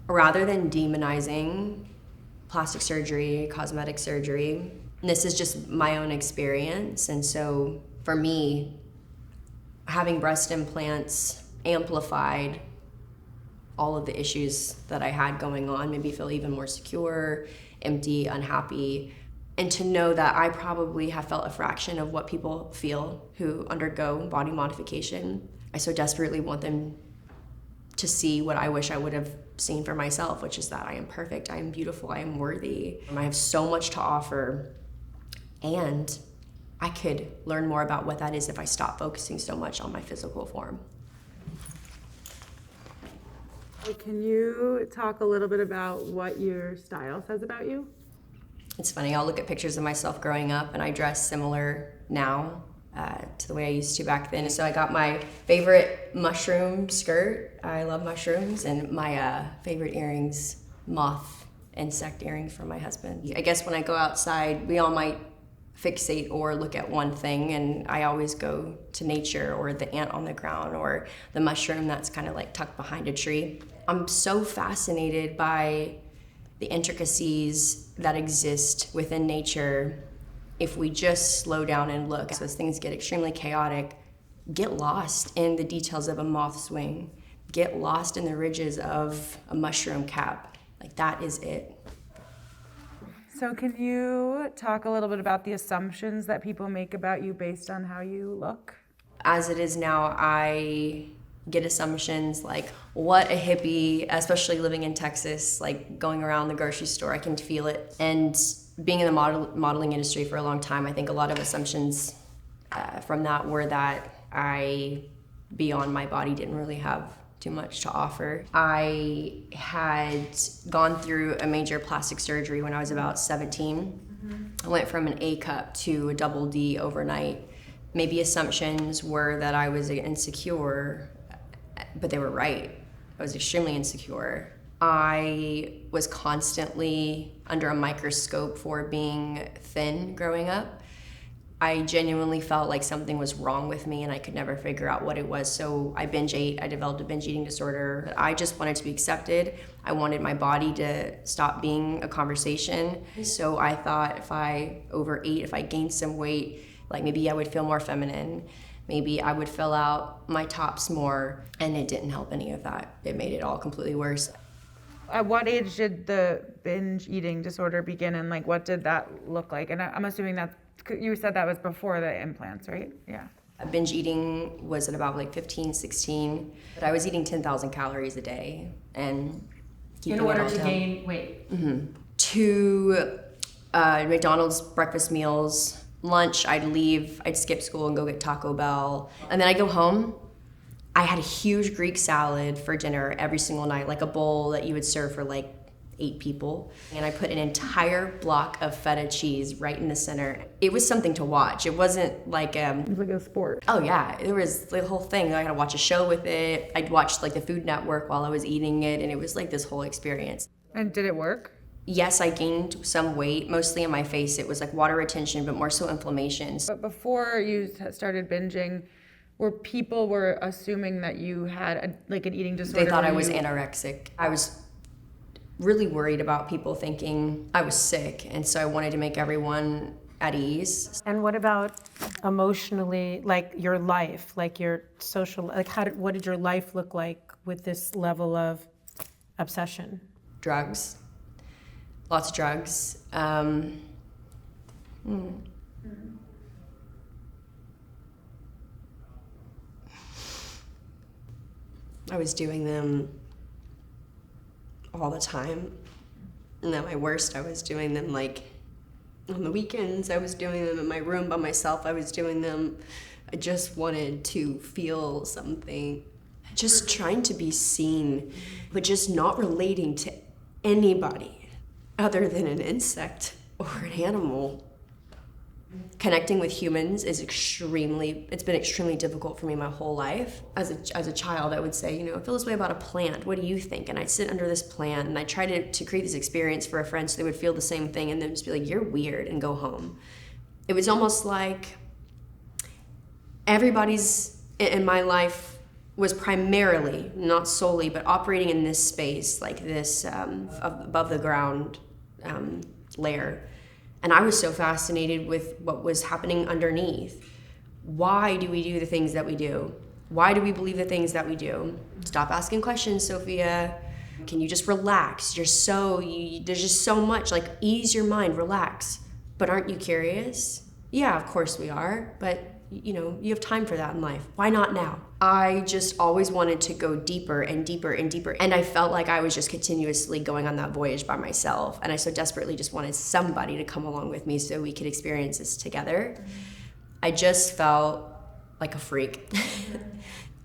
rather than demonizing plastic surgery, cosmetic surgery, this is just my own experience. And so for me, having breast implants amplified all of the issues that I had going on, made me feel even more secure, empty, unhappy. And to know that I probably have felt a fraction of what people feel who undergo body modification. I so desperately want them to see what I wish I would have seen for myself, which is that I am perfect, I am beautiful, I am worthy. I have so much to offer, and I could learn more about what that is if I stop focusing so much on my physical form. Can you talk a little bit about what your style says about you? It's funny, I'll look at pictures of myself growing up and I dress similar now to the way I used to back then. So I got my favorite mushroom skirt. I love mushrooms, and my favorite earrings, moth insect earrings from my husband. I guess when I go outside, we all might fixate or look at one thing, and I always go to nature or the ant on the ground or the mushroom that's kind of like tucked behind a tree. I'm so fascinated by the intricacies that exist within nature if we just slow down and look. So as things get extremely chaotic, get lost in the details of a moth's wing, get lost in the ridges of a mushroom cap. Like, that is it. So can you talk a little bit about the assumptions that people make about you based on how you look? As it is now, I get assumptions like, what a hippie, especially living in Texas, like going around the grocery store, I can feel it. And being in the modeling industry for a long time, I think a lot of assumptions from that were that I, beyond my body, didn't really have too much to offer. I had gone through a major plastic surgery when I was about 17. I went from an A cup to a double D overnight. Maybe assumptions were that I was insecure, but they were right. I was extremely insecure. I was constantly under a microscope for being thin growing up. I genuinely felt like something was wrong with me and I could never figure out what it was. So I binge ate. I developed a binge eating disorder. I just wanted to be accepted. I wanted my body to stop being a conversation. So I thought if I overate, if I gained some weight, like maybe I would feel more feminine. Maybe I would fill out my tops more, and it didn't help any of that. It made it all completely worse. At what age did the binge eating disorder begin, and like what did that look like? And I'm assuming that you said that was before the implants, right? Yeah. Binge eating was at about like 15, 16, but I was eating 10,000 calories a day and keeping in order it all to down. gain weight. Mm-hmm. To McDonald's breakfast meals. Lunch, I'd leave, I'd skip school and go get Taco Bell. And then I'd go home. I had a huge Greek salad for dinner every single night, like a bowl that you would serve for like 8 people. And I put an entire block of feta cheese right in the center. It was something to watch. It wasn't like It was like a sport. Oh yeah, there was the whole thing. I had to watch a show with it. I'd watch like the Food Network while I was eating it, and it was like this whole experience. And did it work? Yes, I gained some weight, mostly in my face. It was like water retention, but more so inflammation. But before you started binging, people were assuming that you had like an eating disorder? They thought I was anorexic. I was really worried about people thinking I was sick, and so I wanted to make everyone at ease. And what about emotionally, like your life, like your social, like what did your life look like with this level of obsession? Drugs. Lots of drugs. I was doing them all the time. And at my worst, I was doing them like on the weekends. I was doing them in my room by myself. I was doing them. I just wanted to feel something. Just trying to be seen, but just not relating to anybody other than an insect or an animal. Connecting with humans is it's been extremely difficult for me my whole life. As a child, I would say, I feel this way about a plant. What do you think? And I'd sit under this plant and I try to create this experience for a friend so they would feel the same thing and then just be like, you're weird, and go home. It was almost like everybody's in my life was primarily, not solely, but operating in this space, like this above the ground layer. And I was so fascinated with what was happening underneath. Why do we do the things that we do? Why do we believe the things that we do? Stop asking questions, Sophia. Can you just relax? There's just so much, like, ease your mind, relax. But aren't you curious? Yeah, of course we are, but you have time for that in life. Why not now? I just always wanted to go deeper and deeper and deeper. And I felt like I was just continuously going on that voyage by myself. And I so desperately just wanted somebody to come along with me so we could experience this together. I just felt like a freak.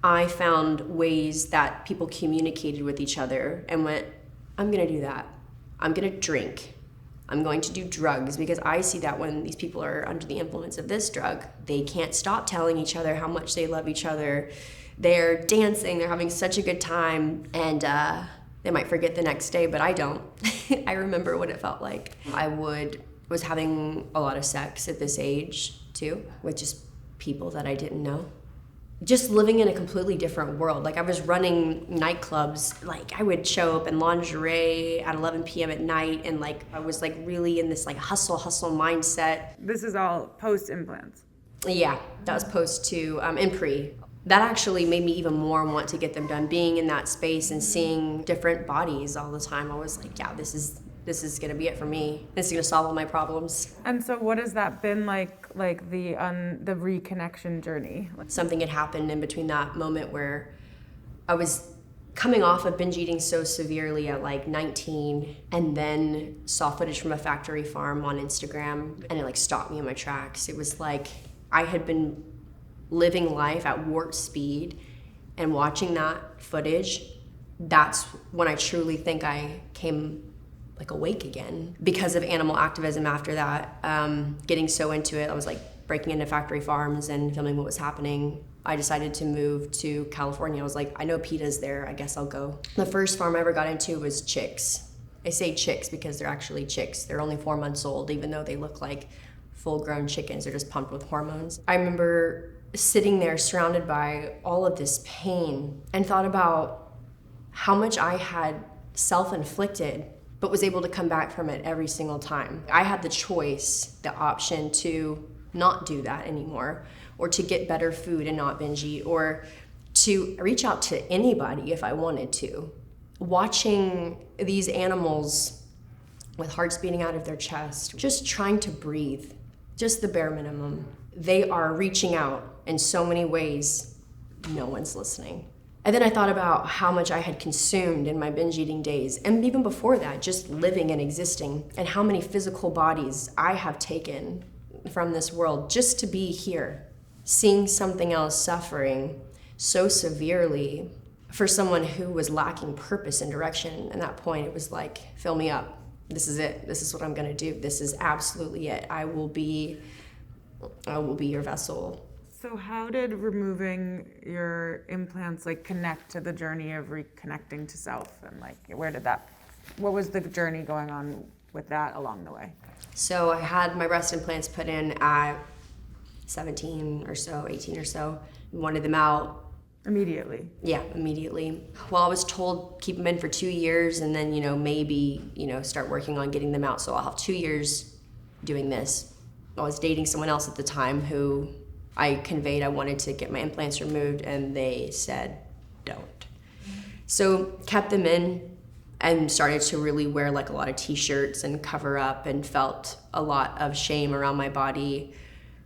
I found ways that people communicated with each other and went, I'm gonna do that. I'm gonna drink. I'm going to do drugs, because I see that when these people are under the influence of this drug, they can't stop telling each other how much they love each other. They're dancing, they're having such a good time, and they might forget the next day, but I don't. I remember what it felt like. I was having a lot of sex at this age too, with just people that I didn't know. Just living in a completely different world. Like, I was running nightclubs. Like, I would show up in lingerie at 11 p.m. at night, and like I was like really in this like hustle mindset. This is all post implants. Yeah, that was post to and pre. That actually made me even more want to get them done. Being in that space and seeing different bodies all the time, I was like, yeah, this is gonna be it for me. This is gonna solve all my problems. And so what has that been like the reconnection journey? Something had happened in between that moment where I was coming off of binge eating so severely at like 19, and then saw footage from a factory farm on Instagram, and it like stopped me in my tracks. It was like I had been living life at warp speed, and watching that footage, that's when I truly think I came like awake again because of animal activism. After that, getting so into it, I was like breaking into factory farms and filming what was happening. I decided to move to California. I was like, I know PETA's there, I guess I'll go. The first farm I ever got into was chicks. I say chicks because they're actually chicks. They're only 4 months old, even though they look like full-grown chickens. They're just pumped with hormones. I remember sitting there surrounded by all of this pain and thought about how much I had self-inflicted, but was able to come back from it every single time. I had the choice, the option to not do that anymore, or to get better food and not binge eat, or to reach out to anybody if I wanted to. Watching these animals with hearts beating out of their chest, just trying to breathe, just the bare minimum. They are reaching out in so many ways, no one's listening. And then I thought about how much I had consumed in my binge eating days, and even before that, just living and existing, and how many physical bodies I have taken from this world just to be here, seeing something else suffering so severely for someone who was lacking purpose and direction. At that point, it was like, fill me up. This is it. This is what I'm gonna do. This is absolutely it. I will be your vessel. So how did removing your implants like connect to the journey of reconnecting to self, and like what was the journey going on with that along the way? So I had my breast implants put in at 17 or so, 18 or so. Wanted them out. Immediately? Yeah, immediately. Well, I was told keep them in for 2 years, and then, maybe, start working on getting them out. So I'll have 2 years doing this. I was dating someone else at the time who I conveyed I wanted to get my implants removed, and they said, don't. So kept them in and started to really wear like a lot of t-shirts and cover up, and felt a lot of shame around my body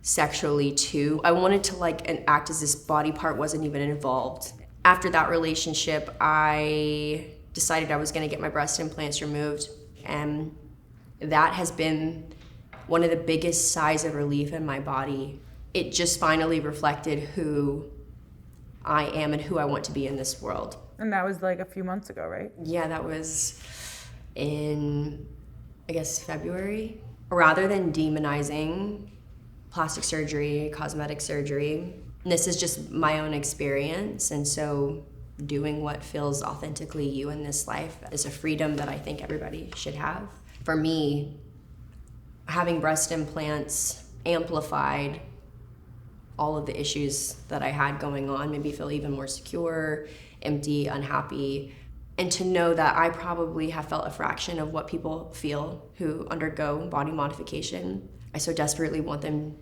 sexually too. I wanted to and act as this body part wasn't even involved. After that relationship, I decided I was gonna get my breast implants removed, and that has been one of the biggest sighs of relief in my body. It just finally reflected who I am and who I want to be in this world. And that was like a few months ago, right? Yeah, that was in, I guess, February. Rather than demonizing plastic surgery, cosmetic surgery, this is just my own experience. And so doing what feels authentically you in this life is a freedom that I think everybody should have. For me, having breast implants amplified all of the issues that I had going on, made me feel even more secure, empty, unhappy. And to know that I probably have felt a fraction of what people feel who undergo body modification. I so desperately want them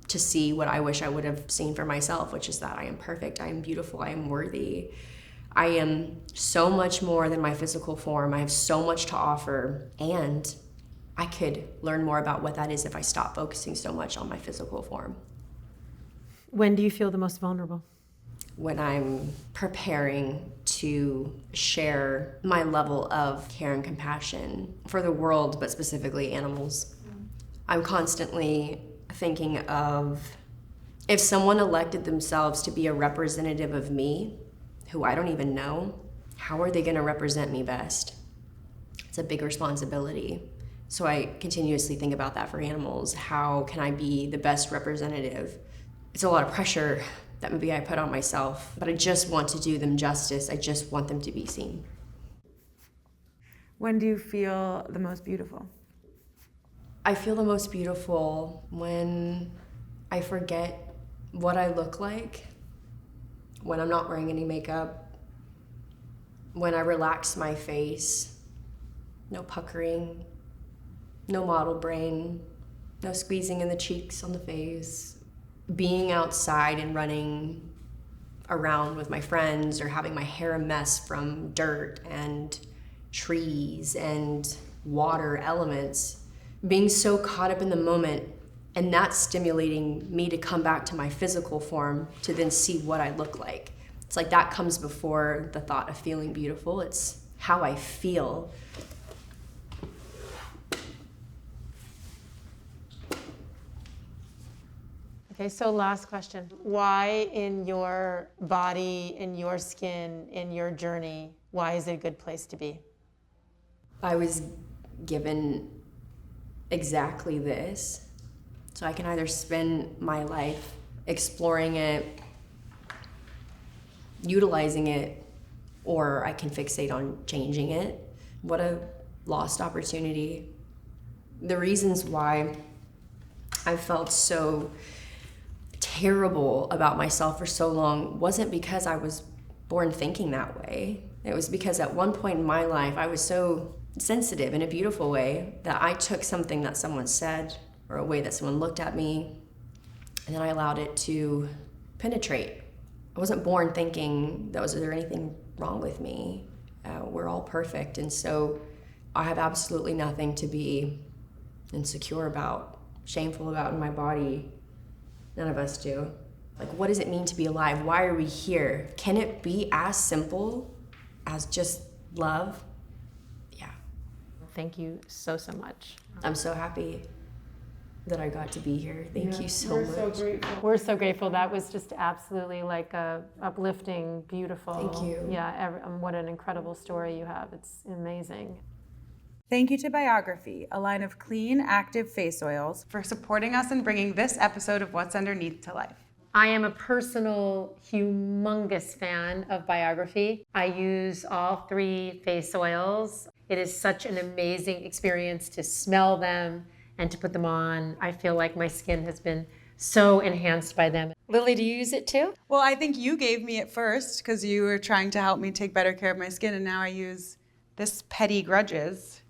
to see what I wish I would have seen for myself, which is that I am perfect, I am beautiful, I am worthy. I am so much more than my physical form. I have so much to offer, and I could learn more about what that is if I stop focusing so much on my physical form. When do you feel the most vulnerable? When I'm preparing to share my level of care and compassion for the world, but specifically animals. I'm constantly thinking of, if someone elected themselves to be a representative of me, who I don't even know, how are they going to represent me best? It's a big responsibility. So I continuously think about that for animals. How can I be the best representative? It's a lot of pressure that maybe I put on myself, but I just want to do them justice. I just want them to be seen. When do you feel the most beautiful? I feel the most beautiful when I forget what I look like, when I'm not wearing any makeup, when I relax my face, no puckering, no model brain, no squeezing in the cheeks on the face. Being outside and running around with my friends, or having my hair a mess from dirt and trees and water elements, being so caught up in the moment, and that's stimulating me to come back to my physical form to then see what I look like. It's like that comes before the thought of feeling beautiful. It's how I feel. Okay, so last question. Why in your body, in your skin, in your journey, why is it a good place to be? I was given exactly this, so I can either spend my life exploring it, utilizing it, or I can fixate on changing it. What a lost opportunity. The reasons why I felt so terrible about myself for so long wasn't because I was born thinking that way. It was because at one point in my life, I was so sensitive in a beautiful way that I took something that someone said or a way that someone looked at me, and then I allowed it to penetrate. I wasn't born thinking that was there anything wrong with me. We're all perfect, and so I have absolutely nothing to be insecure about, shameful about in my body. None of us do. Like, what does it mean to be alive? Why are we here? Can it be as simple as just love? Yeah. Thank you so much. I'm so happy that I got to be here. Thank you so much. So grateful. We're so grateful. That was just absolutely like uplifting, beautiful. Thank you. Yeah, what an incredible story you have. It's amazing. Thank you to Biography, a line of clean, active face oils, for supporting us in bringing this episode of What's Underneath to life. I am a personal, humongous fan of Biography. I use all 3 face oils. It is such an amazing experience to smell them and to put them on. I feel like my skin has been so enhanced by them. Lily, do you use it too? Well, I think you gave me it first because you were trying to help me take better care of my skin, and now I use this Petty Grudges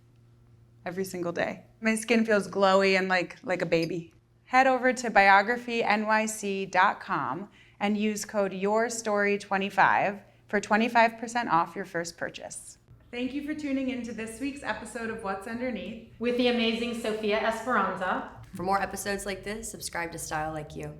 every single day. My skin feels glowy and like a baby. Head over to biographynyc.com and use code YourStory25 for 25% off your first purchase. Thank you for tuning in to this week's episode of What's Underneath With the amazing Sophia Esperanza. For more episodes like this, subscribe to StyleLikeU.